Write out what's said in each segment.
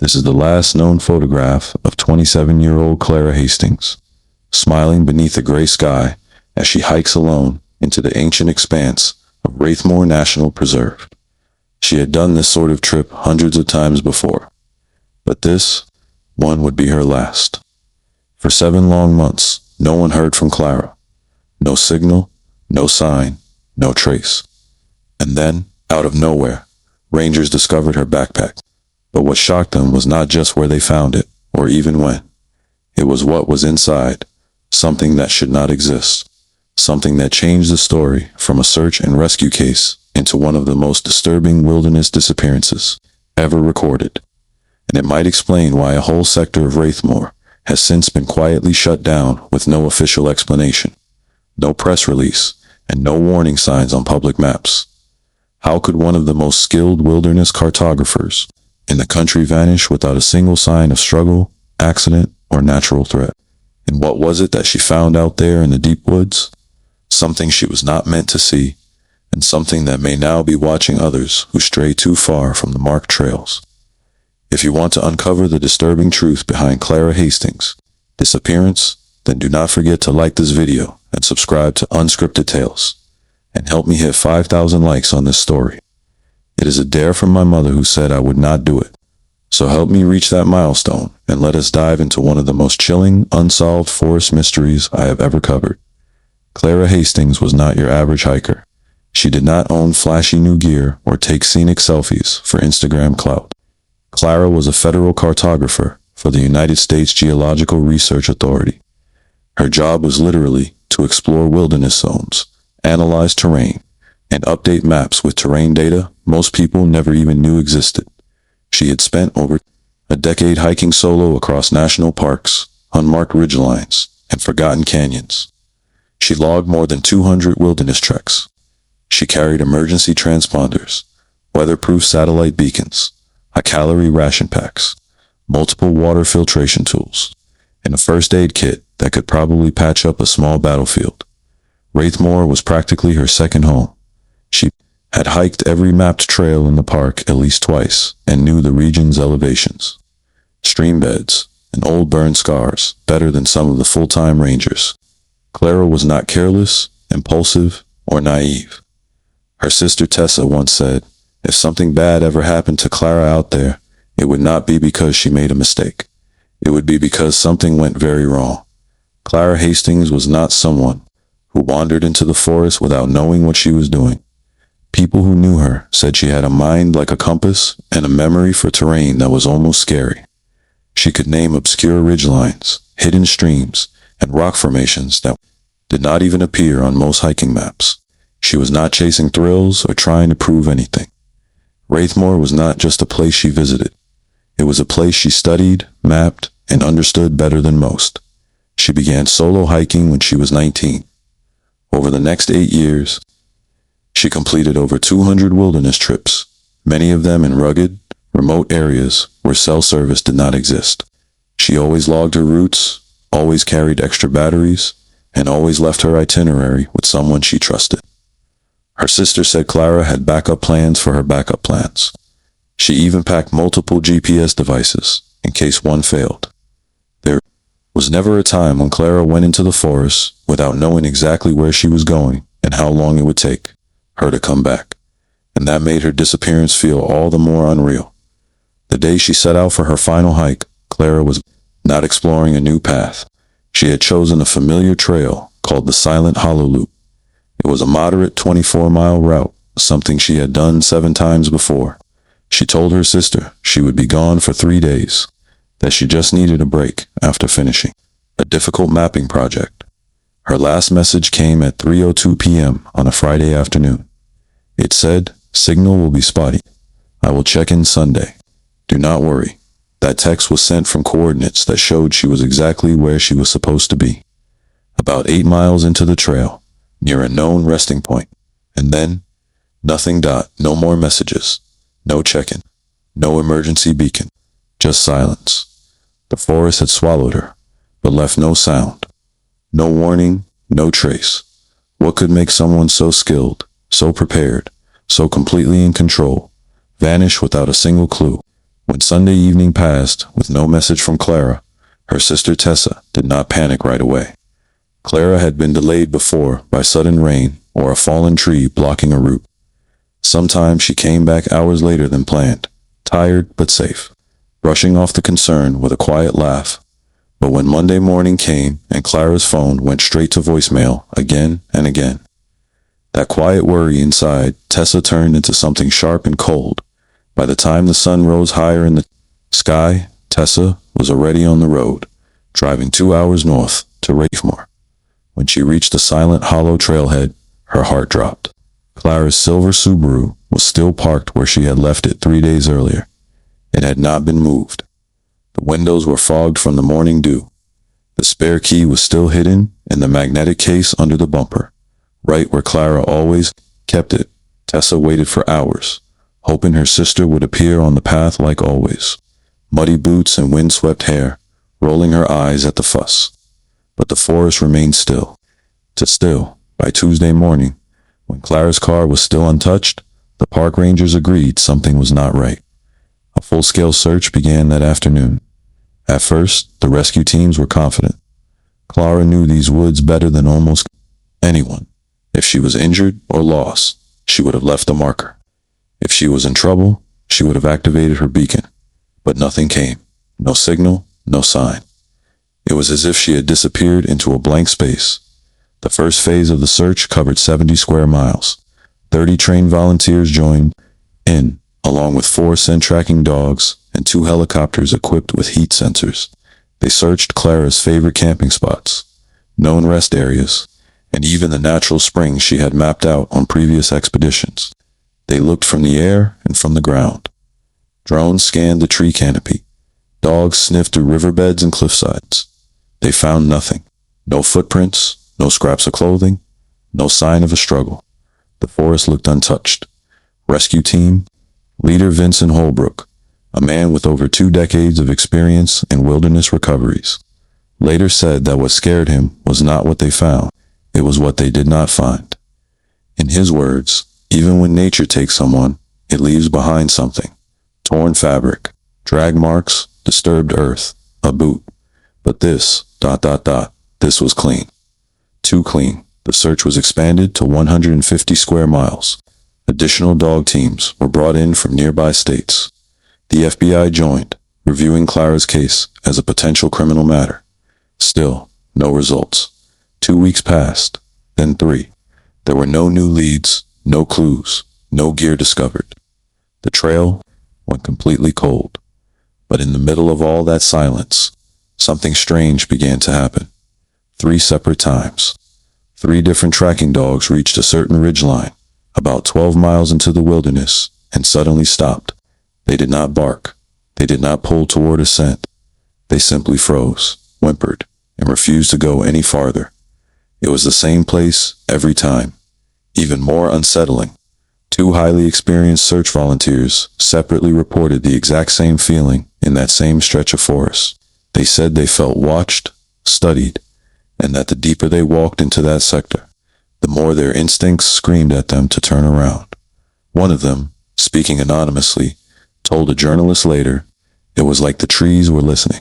This is the last known photograph of 27-year-old Clara Hastings, smiling beneath a gray sky as she hikes alone into the ancient expanse of Wraithmoor National Preserve. She had done this sort of trip hundreds of times before, but this one would be her last. For 7 long months, no one heard from Clara. No signal, no sign, no trace. And then, out of nowhere, rangers discovered her backpack. But what shocked them was not just where they found it, or even when. It was what was inside, something that should not exist. Something that changed the story from a search and rescue case into one of the most disturbing wilderness disappearances ever recorded. And it might explain why a whole sector of Wraithmoor has since been quietly shut down with no official explanation, no press release, and no warning signs on public maps. How could one of the most skilled wilderness cartographers in the country vanish without a single sign of struggle, accident, or natural threat? And what was it that she found out there in the deep woods? Something she was not meant to see, and something that may now be watching others who stray too far from the marked trails. If you want to uncover the disturbing truth behind Clara Hastings' disappearance, then do not forget to like this video and subscribe to Unscripted Tales, and help me hit 5,000 likes on this story. It is a dare from my mother who said I would not do it. So help me reach that milestone and let us dive into one of the most chilling, unsolved forest mysteries I have ever covered. Clara Hastings was not your average hiker. She did not own flashy new gear or take scenic selfies for Instagram clout. Clara was a federal cartographer for the United States Geological Research Authority. Her job was literally to explore wilderness zones, analyze terrain, and update maps with terrain data most people never even knew existed. She had spent over a decade hiking solo across national parks, unmarked ridgelines, and forgotten canyons. She logged more than 200 wilderness treks. She carried emergency transponders, weatherproof satellite beacons, high-calorie ration packs, multiple water filtration tools, and a first aid kit that could probably patch up a small battlefield. Wraithmoor was practically her second home. She had hiked every mapped trail in the park at least twice and knew the region's elevations, stream beds, and old burn scars better than some of the full-time rangers. Clara was not careless, impulsive, or naive. Her sister Tessa once said, if something bad ever happened to Clara out there, it would not be because she made a mistake. It would be because something went very wrong. Clara Hastings was not someone who wandered into the forest without knowing what she was doing. People who knew her said she had a mind like a compass and a memory for terrain that was almost scary. She could name obscure ridgelines, hidden streams, and rock formations that did not even appear on most hiking maps. She was not chasing thrills or trying to prove anything. Wraithmoor was not just a place she visited. It was a place she studied, mapped, and understood better than most. She began solo hiking when she was 19. Over the next 8 years, she completed over 200 wilderness trips, many of them in rugged, remote areas where cell service did not exist. She always logged her routes, always carried extra batteries, and always left her itinerary with someone she trusted. Her sister said Clara had backup plans for her backup plans. She even packed multiple GPS devices in case one failed. There was never a time when Clara went into the forest without knowing exactly where she was going and how long it would take her to come back. And that made her disappearance feel all the more unreal. The day she set out for her final hike, Clara was not exploring a new path. She had chosen a familiar trail called the Silent Hollow Loop. It was a moderate 24-mile route, something she had done 7 times before. She told her sister she would be gone for 3 days, that she just needed a break after finishing a difficult mapping project. Her last message came at 3:02 p.m. on a Friday afternoon. It said, "Signal will be spotty. I will check in Sunday. Do not worry." That text was sent from coordinates that showed she was exactly where she was supposed to be, about 8 miles into the trail, near a known resting point. And then, nothing. No more messages, no check-in, no emergency beacon, just silence. The forest had swallowed her, but left no sound, no warning, no trace. What could make someone so skilled, so prepared, so completely in control, vanish without a single clue? When Sunday evening passed with no message from Clara, her sister Tessa did not panic right away. Clara had been delayed before by sudden rain or a fallen tree blocking a route. Sometimes she came back hours later than planned, tired but safe, brushing off the concern with a quiet laugh. But when Monday morning came and Clara's phone went straight to voicemail again and again, that quiet worry inside Tessa turned into something sharp and cold. By the time the sun rose higher in the sky, Tessa was already on the road, driving 2 hours north to Wraithmoor. When she reached the silent hollow trailhead, her heart dropped. Clara's silver Subaru was still parked where she had left it 3 days earlier. It had not been moved. The windows were fogged from the morning dew. The spare key was still hidden in the magnetic case under the bumper, right where Clara always kept it. Tessa waited for hours, hoping her sister would appear on the path like always, muddy boots and windswept hair, rolling her eyes at the fuss. But the forest remained still. By Tuesday morning, when Clara's car was still untouched, the park rangers agreed something was not right. A full-scale search began that afternoon. At first, the rescue teams were confident. Clara knew these woods better than almost anyone. If she was injured or lost, she would have left a marker. If she was in trouble, she would have activated her beacon. But nothing came. No signal, no sign. It was as if she had disappeared into a blank space. The first phase of the search covered 70 square miles. 30 trained volunteers joined in, along with 4 scent tracking dogs and 2 helicopters equipped with heat sensors. They searched Clara's favorite camping spots, known rest areas, and even the natural springs she had mapped out on previous expeditions. They looked from the air and from the ground. Drones scanned the tree canopy. Dogs sniffed through riverbeds and cliffsides. They found nothing. No footprints, no scraps of clothing, no sign of a struggle. The forest looked untouched. Rescue team leader Vincent Holbrook, a man with over 2 decades of experience in wilderness recoveries, later said that what scared him was not what they found, it was what they did not find. In his words, even when nature takes someone, it leaves behind something. Torn fabric, drag marks, disturbed earth, a boot. But this, this was clean. Too clean. The search was expanded to 150 square miles. Additional dog teams were brought in from nearby states. The FBI joined, reviewing Clara's case as a potential criminal matter. Still, no results. 2 weeks passed, then 3. There were no new leads, no clues, no gear discovered. The trail went completely cold. But in the middle of all that silence, something strange began to happen. 3 separate times. 3 different tracking dogs reached a certain ridgeline, about 12 miles into the wilderness, and suddenly stopped. They did not bark. They did not pull toward a scent. They simply froze, whimpered, and refused to go any farther. It was the same place every time. Even more unsettling, 2 highly experienced search volunteers separately reported the exact same feeling in that same stretch of forest. They said they felt watched, studied, and that the deeper they walked into that sector, the more their instincts screamed at them to turn around. One of them, speaking anonymously, told a journalist later, it was like the trees were listening,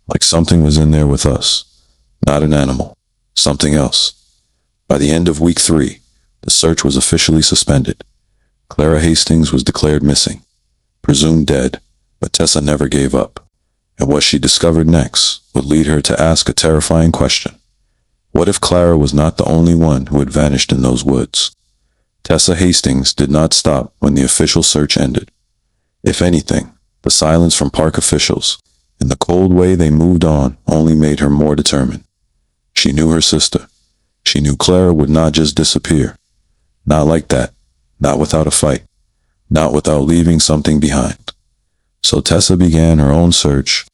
like something was in there with us. Not an animal, something else. By the end of week 3, the search was officially suspended. Clara Hastings was declared missing, presumed dead, but Tessa never gave up. And what she discovered next would lead her to ask a terrifying question. What if Clara was not the only one who had vanished in those woods? Tessa Hastings did not stop when the official search ended. If anything, the silence from park officials and the cold way they moved on only made her more determined. She knew her sister. She knew Clara would not just disappear. Not like that. Not without a fight. Not without leaving something behind. So Tessa began her own search.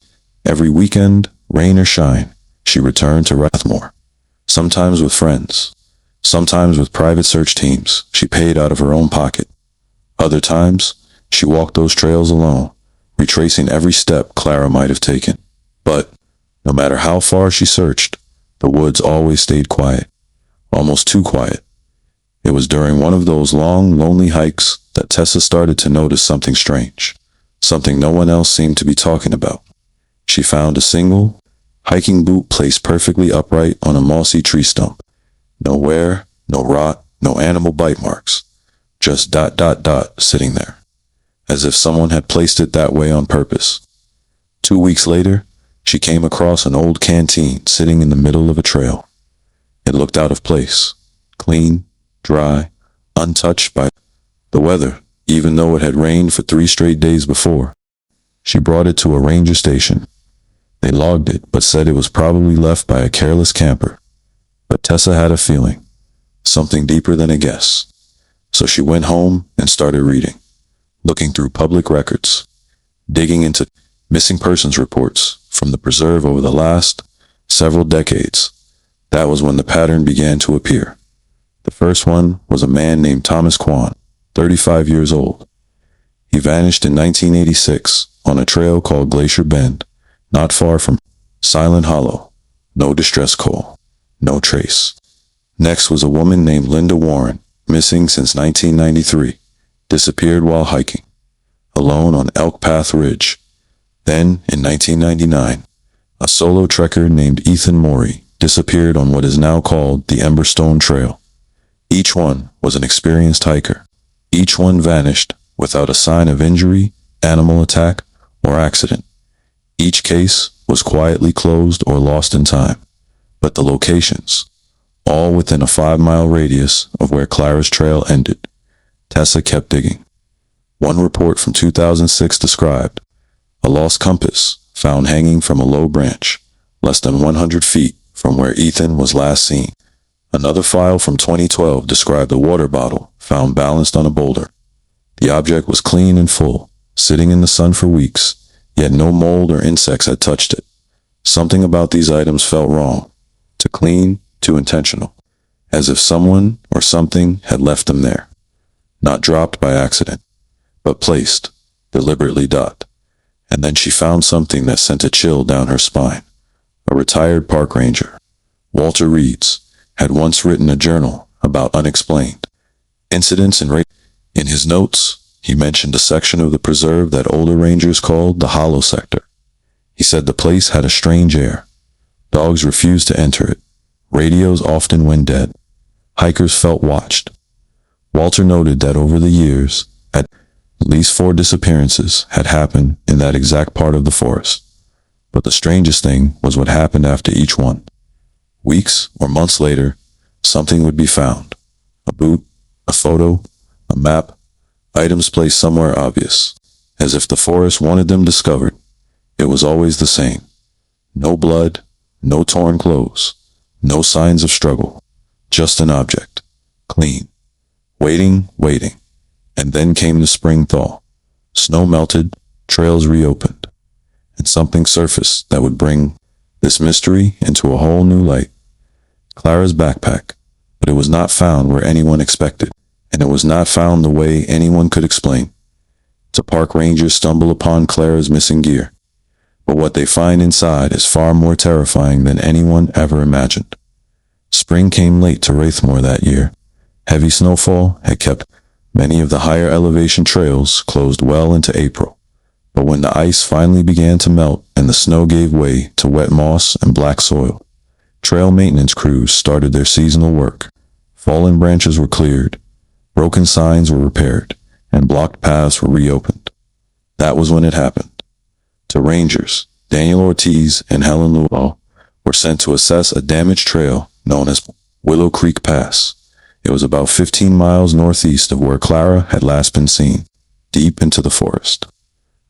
Every weekend, rain or shine, she returned to Wraithmoor. Sometimes with friends. Sometimes with private search teams she paid out of her own pocket. Other times, she walked those trails alone, retracing every step Clara might have taken. But, no matter how far she searched, the woods always stayed quiet. Almost too quiet. It was during one of those long, lonely hikes that Tessa started to notice something strange. something no one else seemed to be talking about. She found a single, hiking boot placed perfectly upright on a mossy tree stump. No wear, no rot, no animal bite marks. Just ... sitting there, as if someone had placed it that way on purpose. 2 weeks later, she came across an old canteen sitting in the middle of a trail. It looked out of place, clean, dry, untouched by the weather, even though it had rained for 3 straight days before. She brought it to a ranger station. They logged it, but said it was probably left by a careless camper. But Tessa had a feeling, something deeper than a guess. So she went home and started reading, looking through public records, digging into missing persons reports from the preserve over the last several decades. That was when the pattern began to appear. The first one was a man named Thomas Kwan, 35 years old. He vanished in 1986 on a trail called Glacier Bend, not far from Silent Hollow. No distress call, no trace. Next was a woman named Linda Warren, missing since 1993, disappeared while hiking, alone on Elk Path Ridge. Then, in 1999, a solo trekker named Ethan Morey disappeared on what is now called the Emberstone Trail. Each one was an experienced hiker. Each one vanished without a sign of injury, animal attack, or accident. Each case was quietly closed or lost in time. But the locations, all within a 5-mile radius of where Clara's trail ended. Tessa kept digging. One report from 2006 described a lost compass found hanging from a low branch, less than 100 feet from where Ethan was last seen. Another file from 2012 described a water bottle found balanced on a boulder. The object was clean and full, sitting in the sun for weeks, yet no mold or insects had touched it. Something about these items felt wrong, too clean, too intentional, as if someone or something had left them there. Not dropped by accident, but placed, deliberately. And then she found something that sent a chill down her spine. A retired park ranger, Walter Reeds, had once written a journal about unexplained incidents and rape. In his notes, he mentioned a section of the preserve that older rangers called the Hollow Sector. He said the place had a strange air. Dogs refused to enter it. Radios often went dead. Hikers felt watched. Walter noted that over the years, at least 4 disappearances had happened in that exact part of the forest. But the strangest thing was what happened after each one. Weeks or months later, something would be found. A boot, a photo, a map, items placed somewhere obvious, as if the forest wanted them discovered. It was always the same. No blood, no torn clothes, no signs of struggle, just an object, clean, waiting. And then came the spring thaw. Snow melted, trails reopened, and something surfaced that would bring this mystery into a whole new light. Clara's backpack, but it was not found where anyone expected, and it was not found the way anyone could explain. The park rangers stumble upon Clara's missing gear, but what they find inside is far more terrifying than anyone ever imagined. Spring came late to Wraithmoor that year. Heavy snowfall had kept many of the higher elevation trails closed well into April. But when the ice finally began to melt and the snow gave way to wet moss and black soil, trail maintenance crews started their seasonal work. Fallen branches were cleared, broken signs were repaired, and blocked paths were reopened. That was when it happened. The rangers, Daniel Ortiz and Helen Luau, were sent to assess a damaged trail known as Willow Creek Pass. It was about 15 miles northeast of where Clara had last been seen, deep into the forest,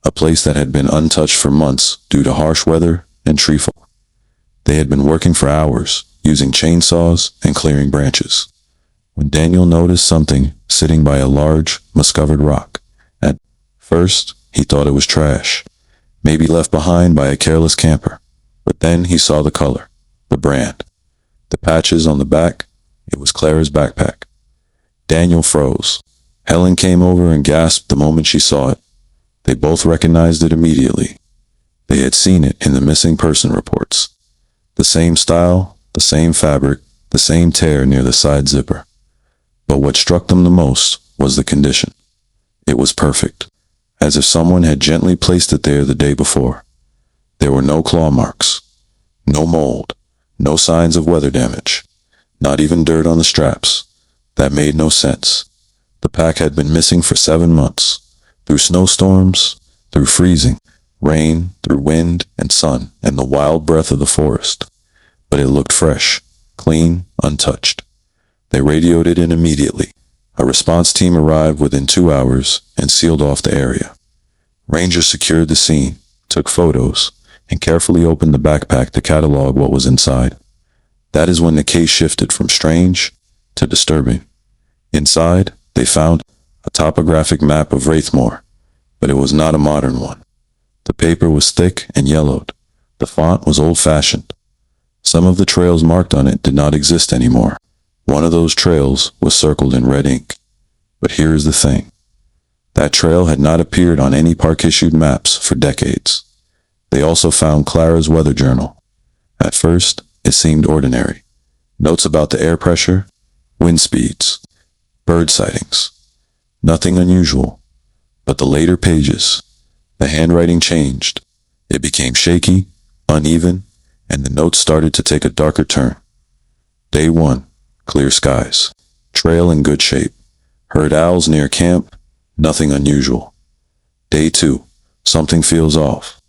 a place that had been untouched for months due to harsh weather and treefall. They had been working for hours, using chainsaws and clearing branches, when Daniel noticed something sitting by a large, moss-covered rock. At first, he thought it was trash, maybe left behind by a careless camper. But then he saw the color, the brand, the patches on the back. It was Clara's backpack. Daniel froze. Helen came over and gasped the moment she saw it. They both recognized it immediately. They had seen it in the missing person reports. The same style, the same fabric, the same tear near the side zipper. But what struck them the most was the condition. It was perfect, as if someone had gently placed it there the day before. There were no claw marks, no mold, no signs of weather damage, not even dirt on the straps. That made no sense. The pack had been missing for 7 months, through snowstorms, through freezing, rain, through wind and sun, and the wild breath of the forest. But it looked fresh, clean, untouched. They radioed it in immediately. A response team arrived within 2 hours and sealed off the area. Rangers secured the scene, took photos, and carefully opened the backpack to catalog what was inside. That is when the case shifted from strange to disturbing. Inside, they found a topographic map of Wraithmoor, but it was not a modern one. The paper was thick and yellowed. The font was old-fashioned. Some of the trails marked on it did not exist anymore. One of those trails was circled in red ink. But here is the thing. That trail had not appeared on any park-issued maps for decades. They also found Clara's weather journal. At first, it seemed ordinary. Notes about the air pressure, wind speeds, bird sightings. Nothing unusual. But the later pages, the handwriting changed. It became shaky, uneven, and the notes started to take a darker turn. Day 1, clear skies. Trail in good shape. Heard owls near camp. Nothing unusual. Day 2, something feels off.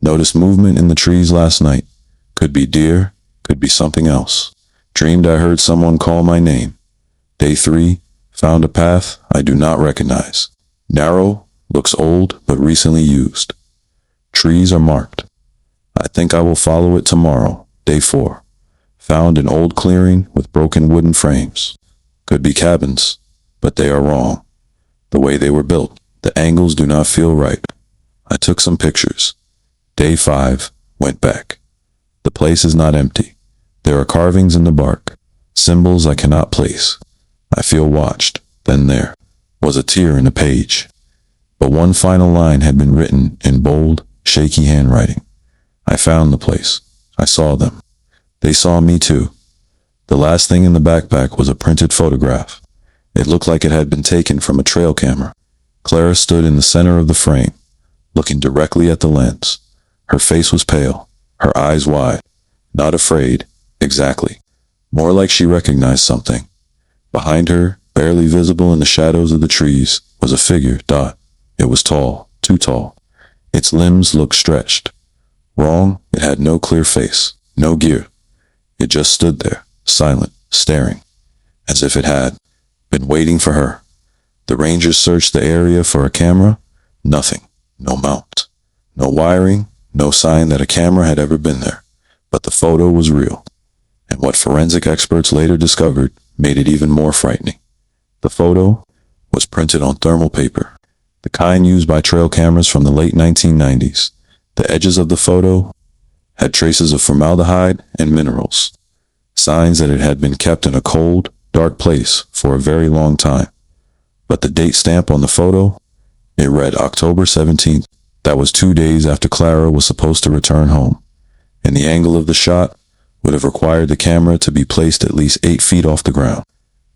Noticed movement in the trees last night. Could be deer, could be something else. Dreamed I heard someone call my name. Day 3, found a path I do not recognize. Narrow, looks old but recently used. Trees are marked. I think I will follow it tomorrow. Day 4, found an old clearing with broken wooden frames. Could be cabins, but they are wrong. The way they were built, the angles do not feel right. I took some pictures. Day 5, went back. The place is not empty. There are carvings in the bark, symbols I cannot place. I feel watched. Then there was a tear in a page. But one final line had been written in bold, shaky handwriting. I found the place. I saw them. They saw me too. The last thing in the backpack was a printed photograph. It looked like it had been taken from a trail camera. Clara stood in the center of the frame, looking directly at the lens. Her face was pale, her eyes wide. Not afraid, exactly. More like she recognized something. Behind her, barely visible in the shadows of the trees, was a figure, Dot. It was tall, too tall. Its limbs looked stretched. Wrong, it had no clear face, no gear. It just stood there, silent, staring, as if it had been waiting for her. The rangers searched the area for a camera. Nothing. No mount. No wiring. No sign that a camera had ever been there. But the photo was real. And what forensic experts later discovered made it even more frightening. The photo was printed on thermal paper, the kind used by trail cameras from the late 1990s. The edges of the photo had traces of formaldehyde and minerals, signs that it had been kept in a cold, dark place for a very long time. But the date stamp on the photo, it read October 17th. That was 2 days after Clara was supposed to return home. And the angle of the shot would have required the camera to be placed at least 8 feet off the ground.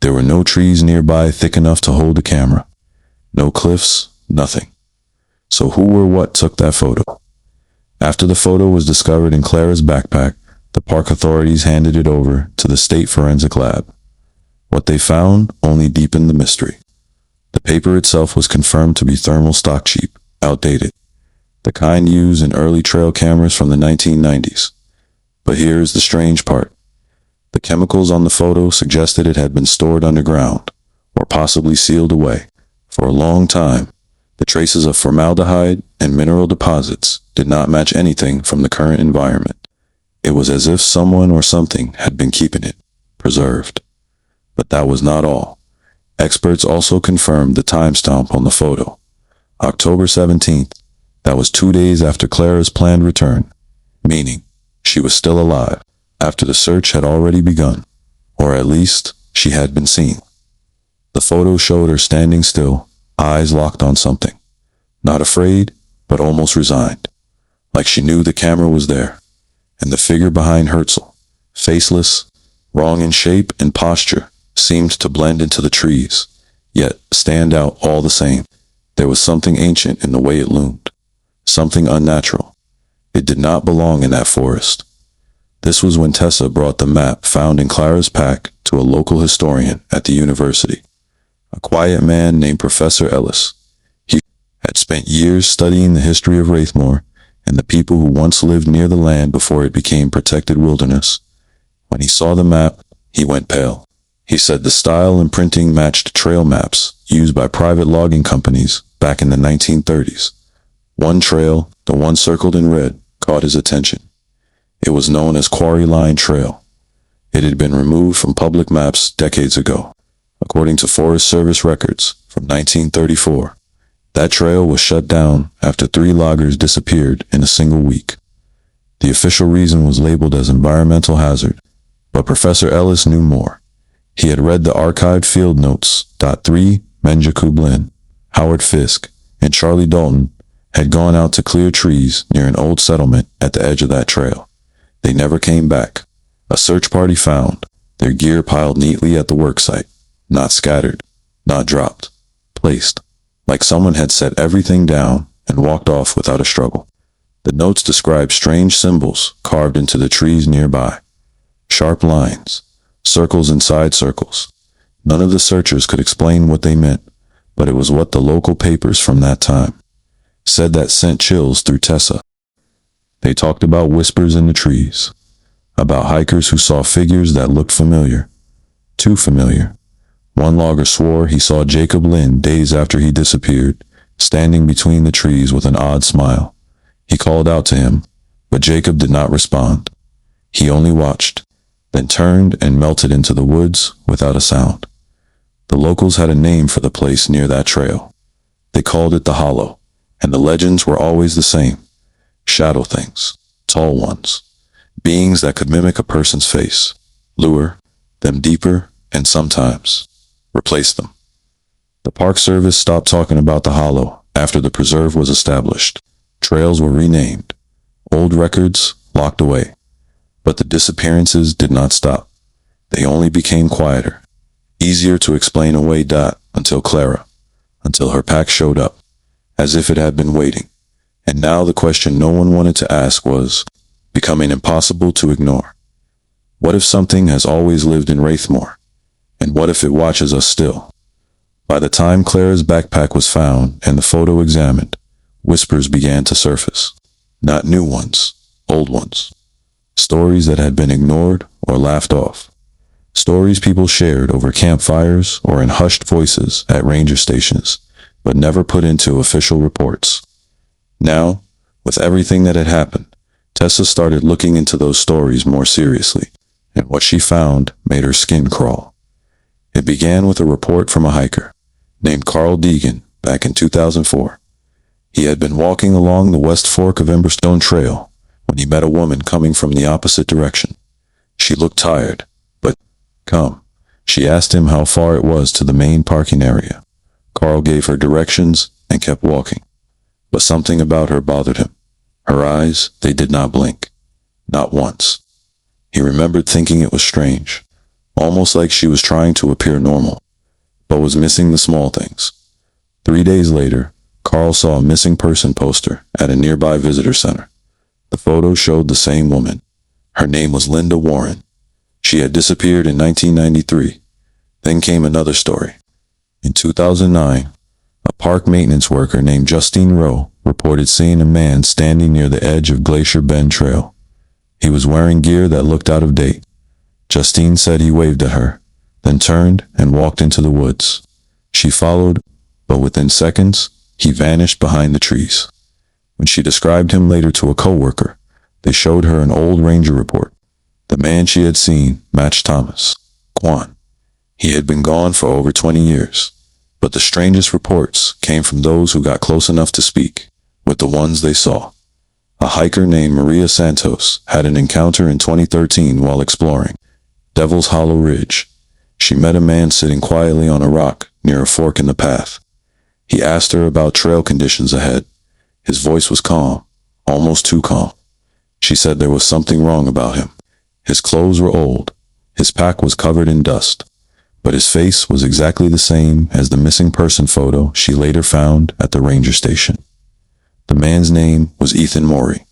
There were no trees nearby thick enough to hold the camera. No cliffs, nothing. So who or what took that photo? After the photo was discovered in Clara's backpack, the park authorities handed it over to the state forensic lab. What they found only deepened the mystery. The paper itself was confirmed to be thermal stock cheap, outdated, the kind used in early trail cameras from the 1990s. But here is the strange part. The chemicals on the photo suggested it had been stored underground, or possibly sealed away. For a long time, the traces of formaldehyde and mineral deposits did not match anything from the current environment. It was as if someone or something had been keeping it preserved. But that was not all. Experts also confirmed the timestamp on the photo. October 17th, that was 2 days after Clara's planned return, meaning she was still alive after the search had already begun, or at least she had been seen. The photo showed her standing still, eyes locked on something. Not afraid, but almost resigned, like she knew the camera was there. And the figure behind Herzl, faceless, wrong in shape and posture, seemed to blend into the trees, yet stand out all the same. There was something ancient in the way it loomed, something unnatural. It did not belong in that forest. This was when Tessa brought the map found in Clara's pack to a local historian at the university, a quiet man named Professor Ellis. He had spent years studying the history of Wraithmoor and the people who once lived near the land before it became protected wilderness. When he saw the map, he went pale. He said the style and printing matched trail maps used by private logging companies back in the 1930s. One trail, the one circled in red, caught his attention. It was known as Quarry Line Trail. It had been removed from public maps decades ago. According to Forest Service records from 1934, that trail was shut down after 3 loggers disappeared in a single week. The official reason was labeled as environmental hazard, but Professor Ellis knew more. He had read the archived field notes. 3 Menja Kublin, Howard Fisk, and Charlie Dalton had gone out to clear trees near an old settlement at the edge of that trail. They never came back. A search party found their gear piled neatly at the worksite, not scattered, not dropped, placed, like someone had set everything down and walked off without a struggle. The notes described strange symbols carved into the trees nearby. Sharp lines, circles inside circles. None of the searchers could explain what they meant, but it was what the local papers from that time said that sent chills through Tessa. They talked about whispers in the trees, about hikers who saw figures that looked familiar, too familiar. One logger swore he saw Jacob Lynn days after he disappeared, standing between the trees with an odd smile. He called out to him, but Jacob did not respond. He only watched, then turned and melted into the woods without a sound. The locals had a name for the place near that trail. They called it the Hollow, and the legends were always the same. Shadow things, tall ones, beings that could mimic a person's face, lure them deeper, and sometimes replace them. The Park Service stopped talking about the Hollow after the preserve was established. Trails were renamed, old records locked away. But the disappearances did not stop. They only became quieter, easier to explain away. Until her pack showed up, as if it had been waiting. And now the question no one wanted to ask was becoming impossible to ignore. What if something has always lived in Wraithmoor? And what if it watches us still? By the time Clara's backpack was found and the photo examined, whispers began to surface. Not new ones, old ones. Stories that had been ignored or laughed off. Stories people shared over campfires or in hushed voices at ranger stations, but never put into official reports. Now, with everything that had happened, Tessa started looking into those stories more seriously, and what she found made her skin crawl. It began with a report from a hiker named Carl Deegan back in 2004. He had been walking along the West Fork of Emberstone Trail when he met a woman coming from the opposite direction. She looked tired, but calm. She asked him how far it was to the main parking area. Carl gave her directions and kept walking. But something about her bothered him. Her eyes, they did not blink. Not once. He remembered thinking it was strange, almost like she was trying to appear normal, but was missing the small things. 3 days later, Carl saw a missing person poster at a nearby visitor center. The photo showed the same woman. Her name was Linda Warren. She had disappeared in 1993. Then came another story. In 2009, a park maintenance worker named Justine Rowe reported seeing a man standing near the edge of Glacier Bend Trail. He was wearing gear that looked out of date. Justine said he waved at her, then turned and walked into the woods. She followed, but within seconds, he vanished behind the trees. When she described him later to a coworker, they showed her an old ranger report. The man she had seen matched Thomas Kwan. He had been gone for over 20 years. But the strangest reports came from those who got close enough to speak with the ones they saw. A hiker named Maria Santos had an encounter in 2013 while exploring Devil's Hollow Ridge. She met a man sitting quietly on a rock near a fork in the path. He asked her about trail conditions ahead. His voice was calm, almost too calm. She said there was something wrong about him. His clothes were old. His pack was covered in dust. but his face was exactly the same as the missing person photo she later found at the ranger station. The man's name was Ethan Morey.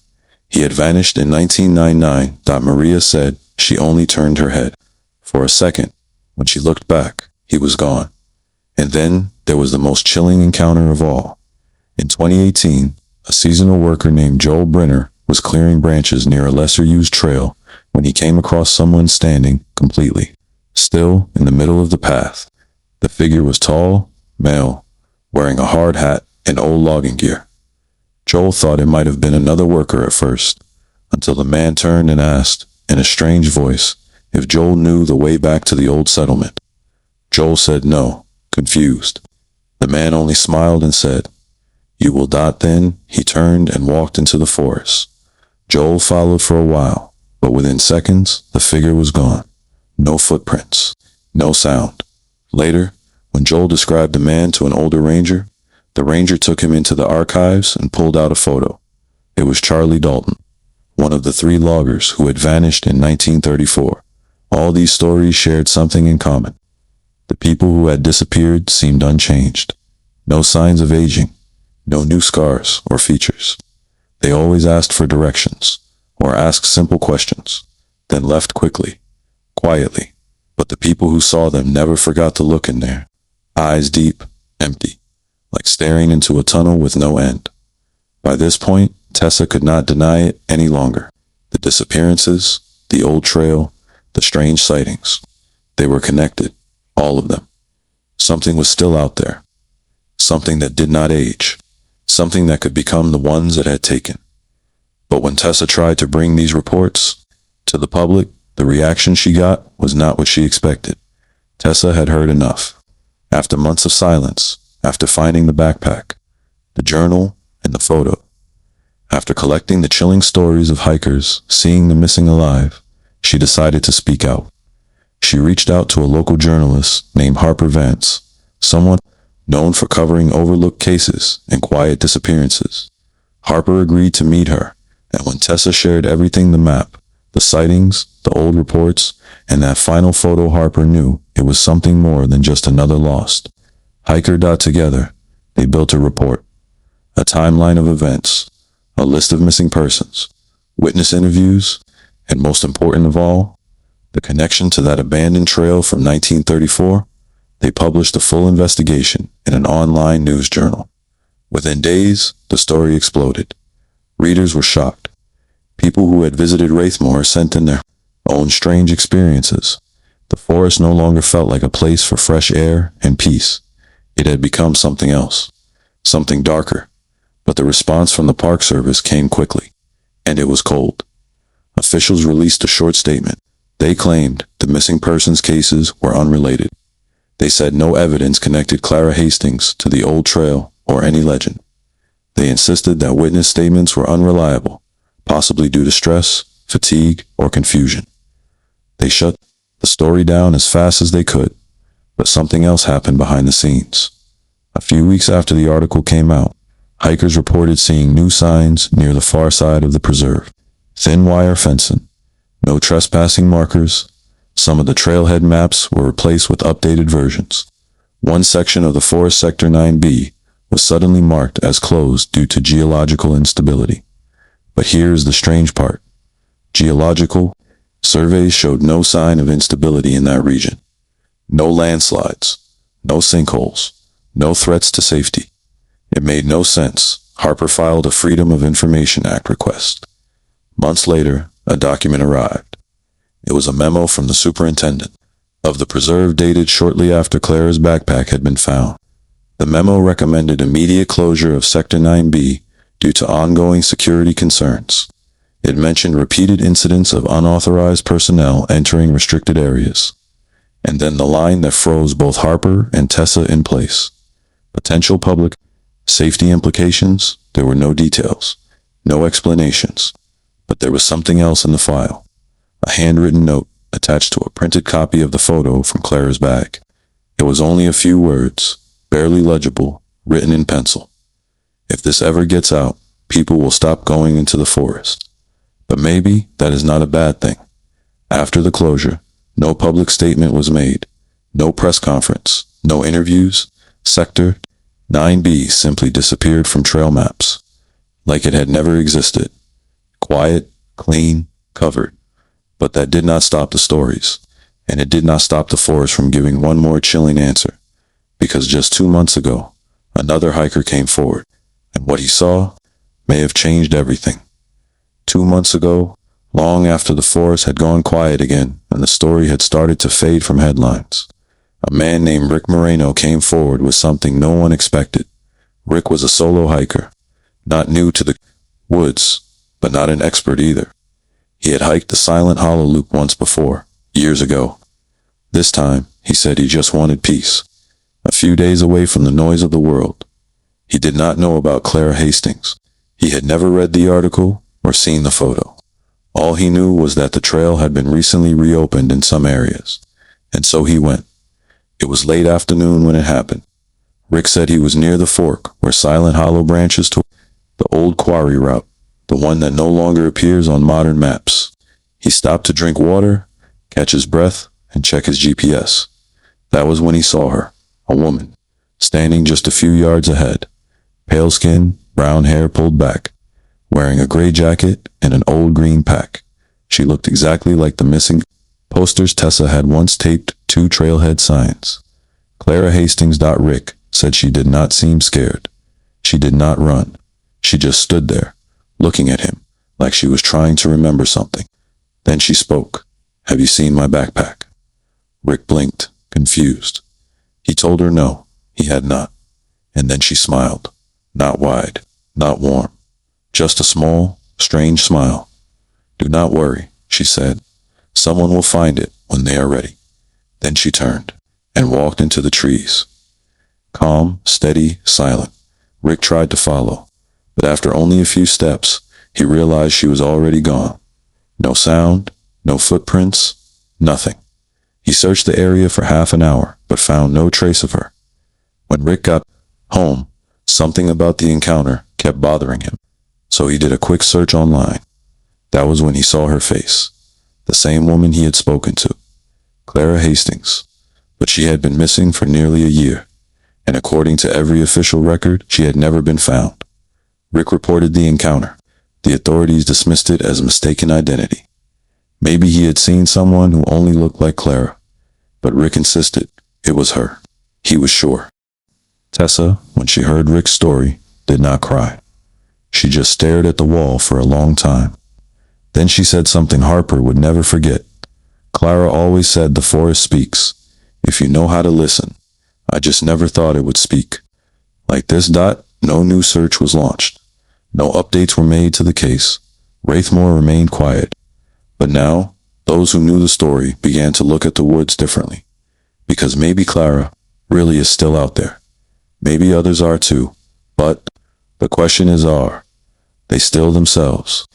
He had vanished in 1999. Maria said she only turned her head. For a second, when she looked back, he was gone. And then there was the most chilling encounter of all. In 2018, a seasonal worker named Joel Brenner was clearing branches near a lesser-used trail when he came across someone standing completely still in the middle of the path. The figure was tall, male, wearing a hard hat and old logging gear. Joel thought it might have been another worker at first, until the man turned and asked, in a strange voice, if Joel knew the way back to the old settlement. Joel said no, confused. The man only smiled and said, "You will die." Then he turned and walked into the forest. Joel followed for a while, but within seconds, the figure was gone. No footprints, no sound. Later, when Joel described the man to an older ranger, the ranger took him into the archives and pulled out a photo. It was Charlie Dalton, one of the 3 loggers who had vanished in 1934. All these stories shared something in common. The people who had disappeared seemed unchanged. No signs of aging, no new scars or features. They always asked for directions, or asked simple questions, then left quickly, quietly. But the people who saw them never forgot to look in there, eyes deep, empty, like staring into a tunnel with no end. By this point, Tessa could not deny it any longer. The disappearances, the old trail, the strange sightings. They were connected, all of them. Something was still out there. Something that did not age. Something that could become the ones it had taken. But when Tessa tried to bring these reports to the public, the reaction she got was not what she expected. Tessa had heard enough. After months of silence, after finding the backpack, the journal, and the photo, after collecting the chilling stories of hikers seeing the missing alive, she decided to speak out. She reached out to a local journalist named Harper Vance, someone known for covering overlooked cases and quiet disappearances. Harper agreed to meet her, and when Tessa shared everything, the map, the sightings, the old reports, and that final photo, Harper knew it was something more than just another lost hiker. Together, they built a report, a timeline of events, a list of missing persons, witness interviews, and most important of all, the connection to that abandoned trail from 1934. They published a full investigation in an online news journal. Within days, the story exploded. Readers were shocked. People who had visited Wraithmoor sent in their own strange experiences. The forest no longer felt like a place for fresh air and peace. It had become something else, something darker. But the response from the Park Service came quickly, and it was cold. Officials released a short statement. They claimed the missing persons cases were unrelated. They said no evidence connected Clara Hastings to the old trail or any legend. They insisted that witness statements were unreliable, possibly due to stress, fatigue, or confusion. They shut the story down as fast as they could, but something else happened behind the scenes. A few weeks after the article came out, hikers reported seeing new signs near the far side of the preserve. Thin wire fencing, no trespassing markers. Some of the trailhead maps were replaced with updated versions. One section of the Forest Sector 9B was suddenly marked as closed due to geological instability. But here's the strange part. Geological surveys showed no sign of instability in that region. No landslides, no sinkholes, no threats to safety. It made no sense. Harper filed a Freedom of Information Act request. Months later, a document arrived. It was a memo from the superintendent of the preserve dated shortly after Clara's backpack had been found. The memo recommended immediate closure of Sector 9B due to ongoing security concerns. It mentioned repeated incidents of unauthorized personnel entering restricted areas. And then the line that froze both Harper and Tessa in place. Potential public safety implications. There were no details, no explanations. But there was something else in the file. A handwritten note attached to a printed copy of the photo from Clara's bag. It was only a few words, barely legible, written in pencil. If this ever gets out, people will stop going into the forest. But maybe that is not a bad thing. After the closure, no public statement was made. No press conference, no interviews. Sector 9B simply disappeared from trail maps, like it had never existed. Quiet, clean, covered. But that did not stop the stories, and it did not stop the forest from giving one more chilling answer. Because just 2 months ago, another hiker came forward, and what he saw may have changed everything. 2 months ago, long after the forest had gone quiet again and the story had started to fade from headlines, a man named Rick Moreno came forward with something no one expected. Rick was a solo hiker, not new to the woods, but not an expert either. He had hiked the Silent Hollow Loop once before, years ago. This time, he said he just wanted peace, a few days away from the noise of the world. He did not know about Clara Hastings. He had never read the article or seen the photo. All he knew was that the trail had been recently reopened in some areas, and so he went. It was late afternoon when it happened. Rick said he was near the fork where Silent Hollow branches to the old quarry route, the one that no longer appears on modern maps. He stopped to drink water, catch his breath, and check his GPS. That was when he saw her, a woman, standing just a few yards ahead, pale skin, brown hair pulled back, wearing a gray jacket and an old green pack. She looked exactly like the missing posters Tessa had once taped 2 trailhead signs. Clara Hastings. Rick said she did not seem scared. She did not run. She just stood there, looking at him, like she was trying to remember something. Then she spoke. "Have you seen my backpack?" Rick blinked, confused. He told her no, he had not. And then she smiled. Not wide, not warm. Just a small, strange smile. "Do not worry," she said. "Someone will find it when they are ready." Then she turned and walked into the trees. Calm, steady, silent. Rick tried to follow, but after only a few steps, he realized she was already gone. No sound, no footprints, nothing. He searched the area for half an hour, but found no trace of her. When Rick got home, something about the encounter kept bothering him, so he did a quick search online. That was when he saw her face, the same woman he had spoken to, Clara Hastings, but she had been missing for nearly a year, and according to every official record, she had never been found. Rick reported the encounter. The authorities dismissed it as a mistaken identity. Maybe he had seen someone who only looked like Clara, but Rick insisted it was her. He was sure. Tessa, when she heard Rick's story, did not cry. She just stared at the wall for a long time. Then she said something Harper would never forget. Clara always said the forest speaks, if you know how to listen. I just never thought it would speak. Like this. No new search was launched. No updates were made to the case. Wraithmoor remained quiet. But now, those who knew the story began to look at the woods differently. Because maybe Clara really is still out there. Maybe others are too. But the question is, are they still themselves?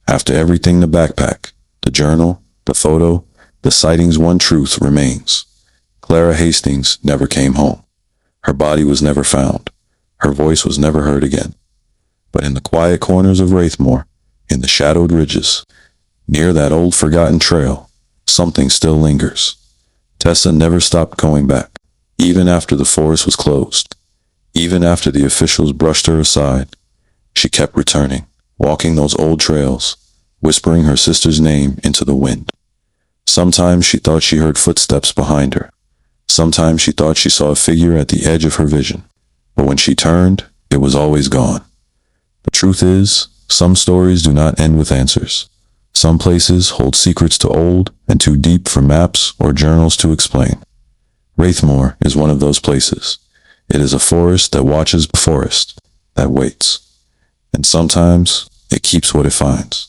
After everything, the backpack, the journal, the photo, the sightings, one truth remains. Clara Hastings never came home. Her body was never found. Her voice was never heard again. But in the quiet corners of Wraithmoor, in the shadowed ridges, near that old forgotten trail, something still lingers. Tessa never stopped going back, even after the forest was closed. Even after the officials brushed her aside, she kept returning, walking those old trails, whispering her sister's name into the wind. Sometimes she thought she heard footsteps behind her. Sometimes she thought she saw a figure at the edge of her vision. But when she turned, it was always gone. The truth is, some stories do not end with answers. Some places hold secrets too old and too deep for maps or journals to explain. Wraithmoor is one of those places. It is a forest that watches the forest, that waits. And sometimes it keeps what it finds.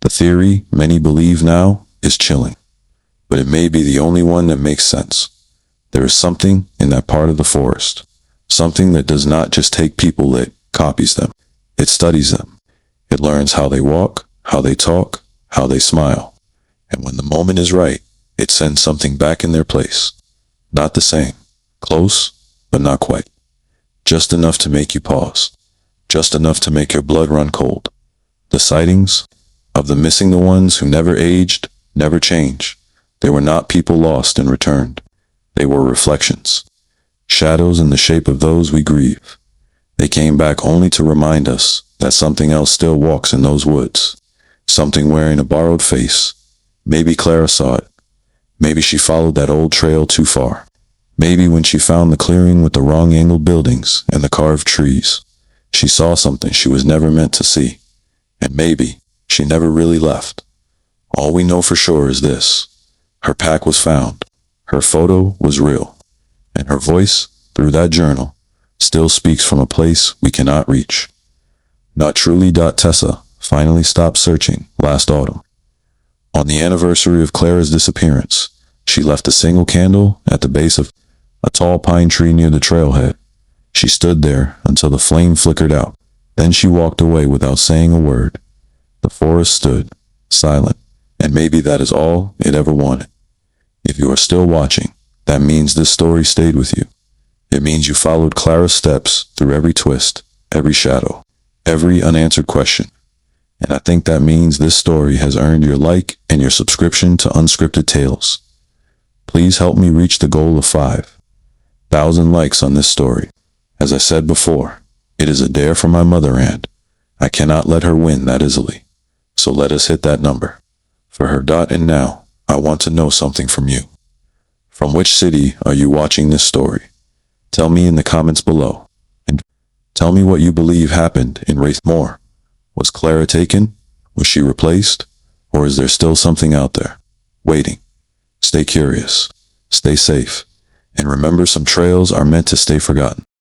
The theory many believe now is chilling, but it may be the only one that makes sense. There is something in that part of the forest, something that does not just take people, it copies them. It studies them. It learns how they walk, how they talk, how they smile. And when the moment is right, it sends something back in their place. Not the same. Close, but not quite. Just enough to make you pause. Just enough to make your blood run cold. The sightings of the missing, the ones who never aged, never changed. They were not people lost and returned. They were reflections, shadows in the shape of those we grieve. They came back only to remind us that something else still walks in those woods. Something wearing a borrowed face. Maybe Clara saw it. Maybe she followed that old trail too far. Maybe when she found the clearing with the wrong-angled buildings and the carved trees, she saw something she was never meant to see. And maybe she never really left. All we know for sure is this. Her pack was found. Her photo was real. And her voice, through that journal, still speaks from a place we cannot reach. Not truly. Tessa finally stopped searching last autumn. On the anniversary of Clara's disappearance, she left a single candle at the base of a tall pine tree near the trailhead. She stood there until the flame flickered out. Then she walked away without saying a word. The forest stood, silent, and maybe that is all it ever wanted. If you are still watching, that means this story stayed with you. It means you followed Clara's steps through every twist, every shadow, every unanswered question. And I think that means this story has earned your like and your subscription to Unscripted Tales. Please help me reach the goal of 5,000 likes on this story. As I said before, it is a dare from my mother and I cannot let her win that easily. So let us hit that number. For her. And now, I want to know something from you. From which city are you watching this story? Tell me in the comments below. And tell me what you believe happened in Wraithmoor. Was Clara taken? Was she replaced? Or is there still something out there, waiting? Stay curious, stay safe, and remember some trails are meant to stay forgotten.